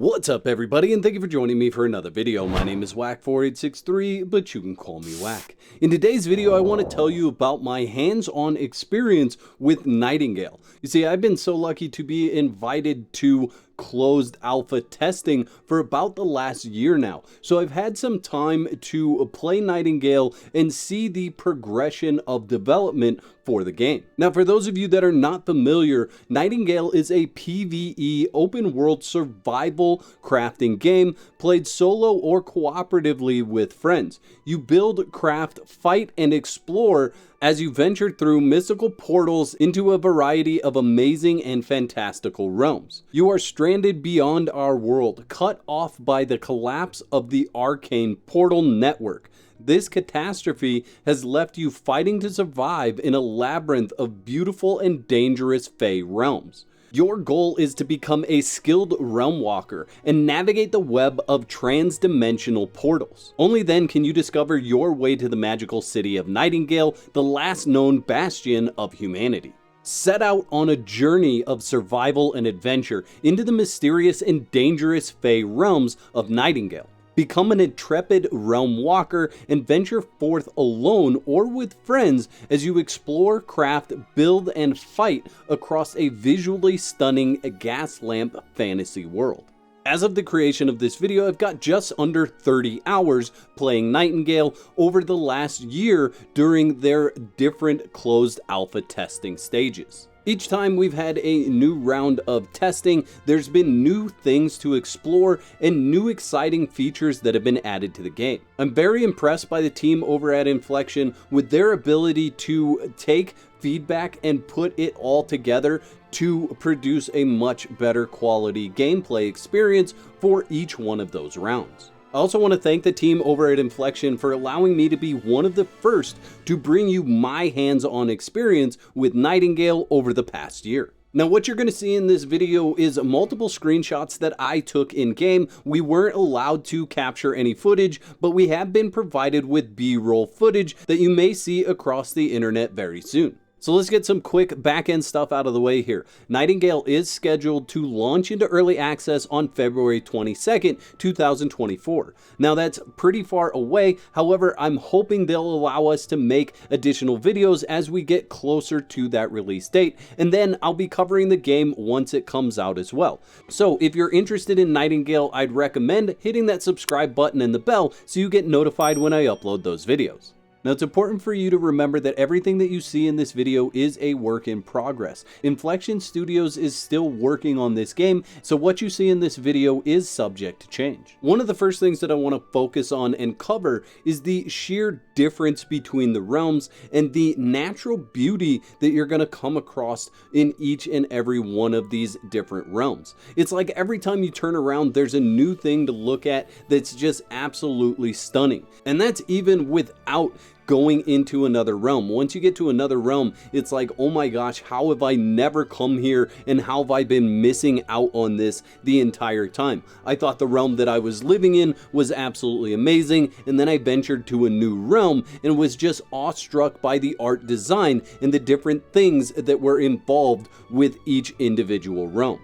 What's up everybody, and thank you for joining me for another video. My name is Whack4863, but you can call me Whack. In today's video, I want to tell you about my hands-on experience with Nightingale. You see, I've been so lucky to be invited to closed alpha testing for about the last year now. So I've had some time to play Nightingale and see the progression of development for the game. Now, for those of you that are not familiar, Nightingale is a PvE open world survival crafting game played solo or cooperatively with friends. You build, craft, fight, and explore as you venture through mystical portals into a variety of amazing and fantastical realms. You are stranded beyond our world, cut off by the collapse of the arcane portal network. This catastrophe has left you fighting to survive in a labyrinth of beautiful and dangerous Fae realms. Your goal is to become a skilled Realmwalker and navigate the web of trans-dimensional portals. Only then can you discover your way to the magical city of Nightingale, the last known bastion of humanity. Set out on a journey of survival and adventure into the mysterious and dangerous Fae realms of Nightingale. Become an intrepid Realmwalker and venture forth alone or with friends as you explore, craft, build, and fight across a visually stunning Gaslamp Fantasy world. As of the creation of this video, I've got just under 30 hours playing Nightingale over the last year during their different closed alpha testing stages. Each time we've had a new round of testing, there's been new things to explore and new exciting features that have been added to the game. I'm very impressed by the team over at Inflection with their ability to take feedback and put it all together to produce a much better quality gameplay experience for each one of those rounds. I also want to thank the team over at Inflection for allowing me to be one of the first to bring you my hands-on experience with Nightingale over the past year. Now, what you're going to see in this video is multiple screenshots that I took in game. We weren't allowed to capture any footage, but we have been provided with B-roll footage that you may see across the internet very soon. So let's get some quick back-end stuff out of the way here. Nightingale is scheduled to launch into early access on February 22nd, 2024. Now that's pretty far away, however, I'm hoping they'll allow us to make additional videos as we get closer to that release date, and then I'll be covering the game once it comes out as well. So if you're interested in Nightingale, I'd recommend hitting that subscribe button and the bell so you get notified when I upload those videos. Now, it's important for you to remember that everything that you see in this video is a work in progress. Inflection Studios is still working on this game, so what you see in this video is subject to change. One of the first things that I want to focus on and cover is the sheer difference between the realms and the natural beauty that you're going to come across in each and every one of these different realms. It's like every time you turn around, there's a new thing to look at that's just absolutely stunning. And that's even without going into another realm. Once you get to another realm, it's like, oh my gosh, how have I never come here and how have I been missing out on this the entire time? I thought the realm that I was living in was absolutely amazing, and then I ventured to a new realm and was just awestruck by the art design and the different things that were involved with each individual realm.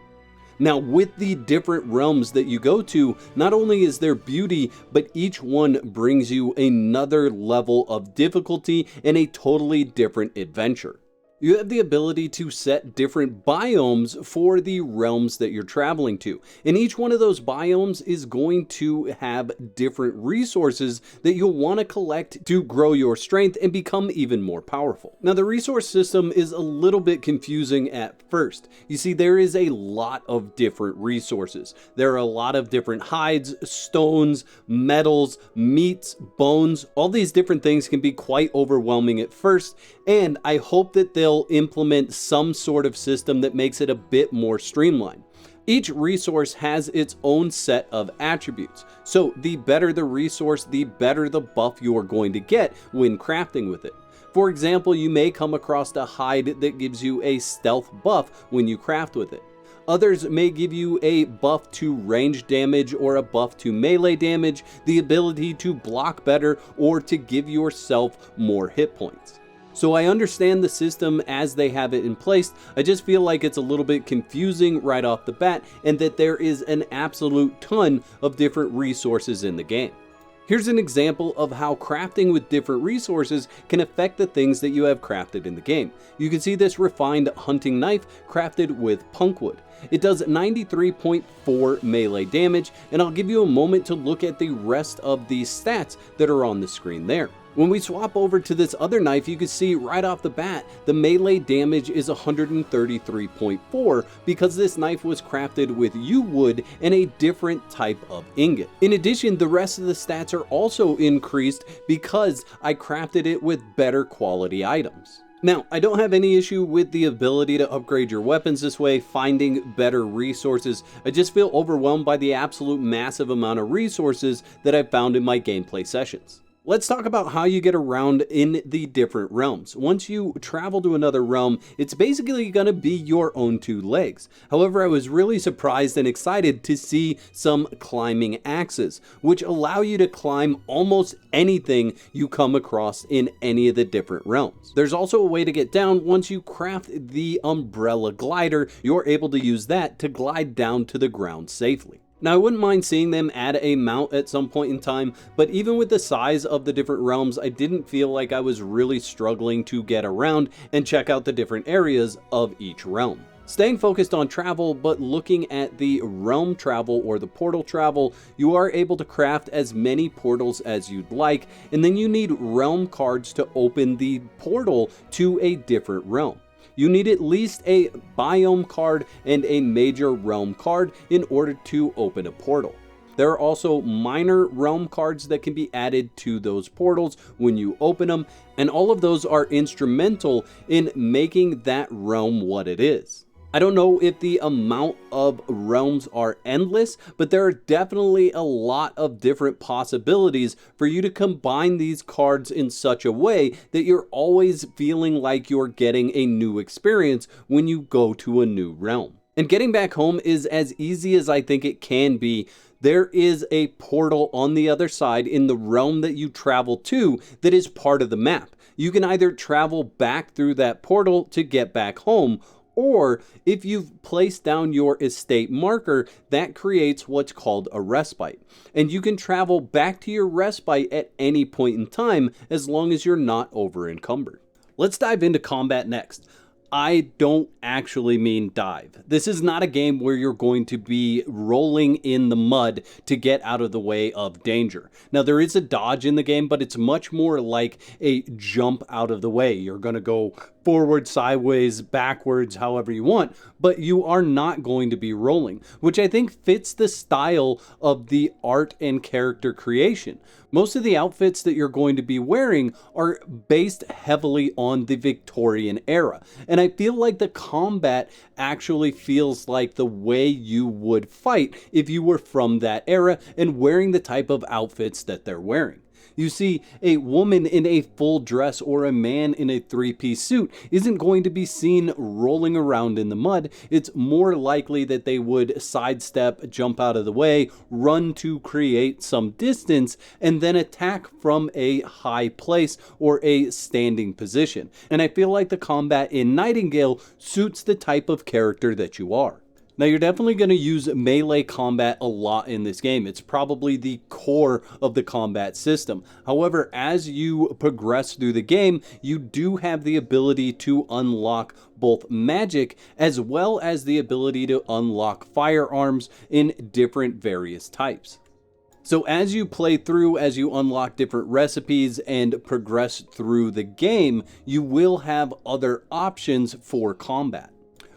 Now, with the different realms that you go to, not only is there beauty, but each one brings you another level of difficulty and a totally different adventure. You have the ability to set different biomes for the realms that you're traveling to, and each one of those biomes is going to have different resources that you'll want to collect to grow your strength and become even more powerful. Now, the resource system is a little bit confusing at first. You see, there is a lot of different resources. There are a lot of different hides, stones, metals, meats, bones. All these different things can be quite overwhelming at first, and I hope that they'll implement some sort of system that makes it a bit more streamlined. Each resource has its own set of attributes, so the better the resource, the better the buff you are going to get when crafting with it. For example, you may come across a hide that gives you a stealth buff when you craft with it. Others may give you a buff to range damage or a buff to melee damage, the ability to block better, or to give yourself more hit points. So I understand the system as they have it in place, I just feel like it's a little bit confusing right off the bat, and that there is an absolute ton of different resources in the game. Here's an example of how crafting with different resources can affect the things that you have crafted in the game. You can see this refined hunting knife crafted with punkwood. It does 93.4 melee damage, and I'll give you a moment to look at the rest of these stats that are on the screen there. When we swap over to this other knife, you can see right off the bat, the melee damage is 133.4 because this knife was crafted with yew wood and a different type of ingot. In addition, the rest of the stats are also increased because I crafted it with better quality items. Now, I don't have any issue with the ability to upgrade your weapons this way, finding better resources. I just feel overwhelmed by the absolute massive amount of resources that I've found in my gameplay sessions. Let's talk about how you get around in the different realms. Once you travel to another realm, it's basically going to be your own two legs. However, I was really surprised and excited to see some climbing axes, which allow you to climb almost anything you come across in any of the different realms. There's also a way to get down. Once you craft the umbrella glider, you're able to use that to glide down to the ground safely. Now, I wouldn't mind seeing them add a mount at some point in time, but even with the size of the different realms, I didn't feel like I was really struggling to get around and check out the different areas of each realm. Staying focused on travel, but looking at the realm travel or the portal travel, you are able to craft as many portals as you'd like, and then you need realm cards to open the portal to a different realm. You need at least a biome card and a major realm card in order to open a portal. There are also minor realm cards that can be added to those portals when you open them, and all of those are instrumental in making that realm what it is. I don't know if the amount of realms are endless, but there are definitely a lot of different possibilities for you to combine these cards in such a way that you're always feeling like you're getting a new experience when you go to a new realm. And getting back home is as easy as I think it can be. There is a portal on the other side in the realm that you travel to that is part of the map. You can either travel back through that portal to get back home, or if you've placed down your estate marker, that creates what's called a respite. And you can travel back to your respite at any point in time as long as you're not over encumbered. Let's dive into combat next. I don't actually mean dive. This is not a game where you're going to be rolling in the mud to get out of the way of danger. Now, there is a dodge in the game, but it's much more like a jump out of the way. You're going to go forward, sideways, backwards, however you want, but you are not going to be rolling, which I think fits the style of the art and character creation. Most of the outfits that you're going to be wearing are based heavily on the Victorian era, and I feel like the combat actually feels like the way you would fight if you were from that era and wearing the type of outfits that they're wearing. You see, a woman in a full dress or a man in a three-piece suit isn't going to be seen rolling around in the mud. It's more likely that they would sidestep, jump out of the way, run to create some distance, and then attack from a high place or a standing position. And I feel like the combat in Nightingale suits the type of character that you are. Now, you're definitely going to use melee combat a lot in this game. It's probably the core of the combat system. However, as you progress through the game, you do have the ability to unlock both magic as well as the ability to unlock firearms in different various types. So as you play through, as you unlock different recipes and progress through the game, you will have other options for combat.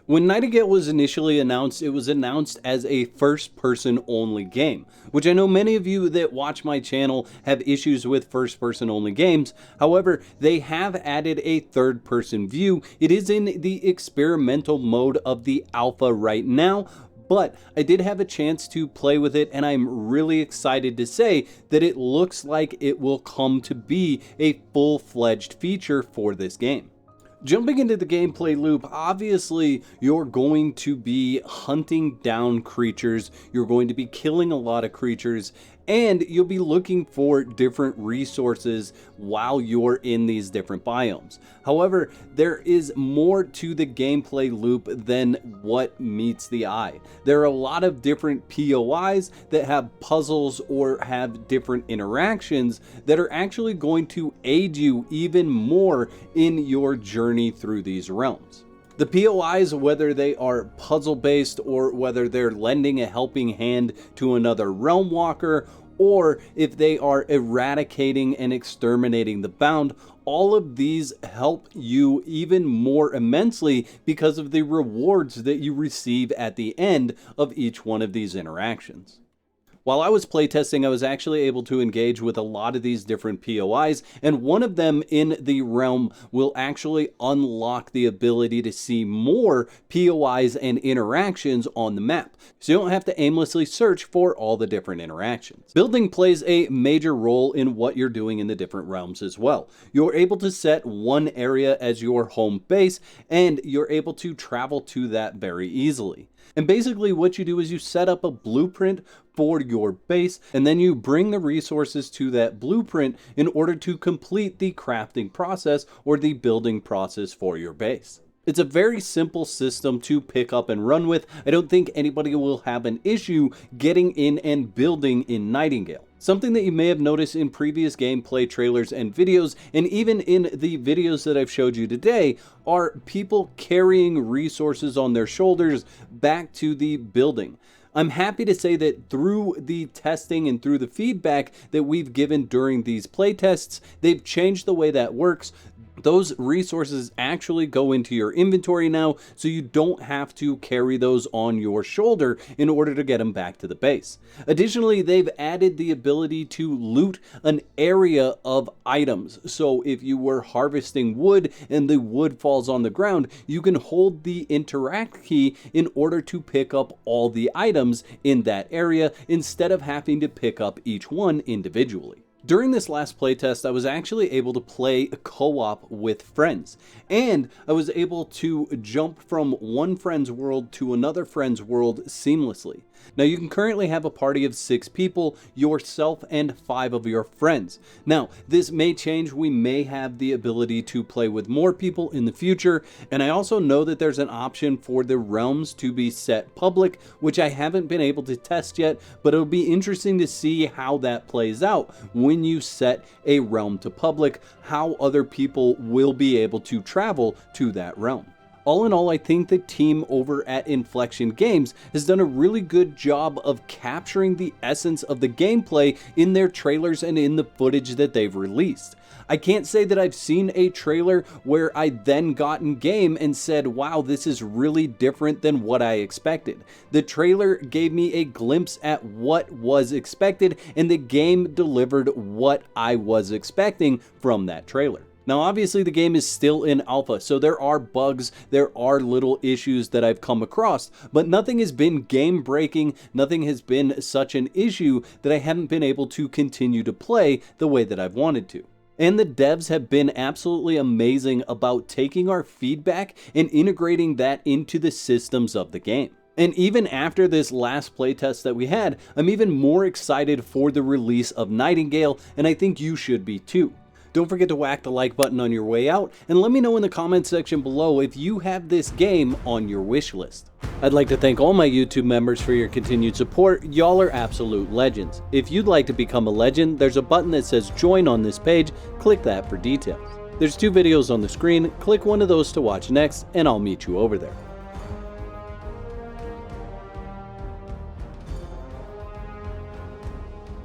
When Nightingale was initially announced, it was announced as a first-person only game, which I know many of you that watch my channel have issues with first-person only games. However, they have added a third-person view. It is in the experimental mode of the alpha right now, but I did have a chance to play with it, and I'm really excited to say that it looks like it will come to be a full-fledged feature for this game. Jumping into the gameplay loop, obviously you're going to be hunting down creatures, you're going to be killing a lot of creatures, and you'll be looking for different resources while you're in these different biomes. However, there is more to the gameplay loop than what meets the eye. There are a lot of different POIs that have puzzles or have different interactions that are actually going to aid you even more in your journey through these realms. The POIs, whether they are puzzle based or whether they're lending a helping hand to another Realmwalker, or if they are eradicating and exterminating the bound, all of these help you even more immensely because of the rewards that you receive at the end of each one of these interactions. While I was playtesting, I was actually able to engage with a lot of these different POIs, and one of them in the realm will actually unlock the ability to see more POIs and interactions on the map, so you don't have to aimlessly search for all the different interactions. Building plays a major role in what you're doing in the different realms as well. You're able to set one area as your home base, and you're able to travel to that very easily. And basically what you do is you set up a blueprint for your base, and then you bring the resources to that blueprint in order to complete the crafting process or the building process for your base. It's a very simple system to pick up and run with. I don't think anybody will have an issue getting in and building in Nightingale. Something that you may have noticed in previous gameplay trailers and videos, and even in the videos that I've showed you today, are people carrying resources on their shoulders back to the building. I'm happy to say that through the testing and through the feedback that we've given during these playtests, they've changed the way that works. Those resources actually go into your inventory now, so you don't have to carry those on your shoulder in order to get them back to the base. Additionally, they've added the ability to loot an area of items. So if you were harvesting wood and the wood falls on the ground, you can hold the interact key in order to pick up all the items in that area instead of having to pick up each one individually. During this last playtest, I was actually able to play co-op with friends, and I was able to jump from one friend's world to another friend's world seamlessly. Now, you can currently have a party of 6 people, yourself and 5 of your friends. Now, this may change. We may have the ability to play with more people in the future, and I also know that there's an option for the realms to be set public, which I haven't been able to test yet, but it'll be interesting to see how that plays out when you set a realm to public, how other people will be able to travel to that realm. All in all, I think the team over at Inflection Games has done a really good job of capturing the essence of the gameplay in their trailers and in the footage that they've released. I can't say that I've seen a trailer where I then got in game and said, wow, this is really different than what I expected. The trailer gave me a glimpse at what was expected, and the game delivered what I was expecting from that trailer. Now, obviously the game is still in alpha, so there are bugs, there are little issues that I've come across, but nothing has been game breaking, nothing has been such an issue that I haven't been able to continue to play the way that I've wanted to. And the devs have been absolutely amazing about taking our feedback and integrating that into the systems of the game. And even after this last playtest that we had, I'm even more excited for the release of Nightingale, and I think you should be too. Don't forget to whack the like button on your way out, and let me know in the comments section below if you have this game on your wish list. I'd like to thank all my YouTube members for your continued support. Y'all are absolute legends. If you'd like to become a legend, there's a button that says join on this page. Click that for details. There's 2 videos on the screen. Click one of those to watch next, and I'll meet you over there.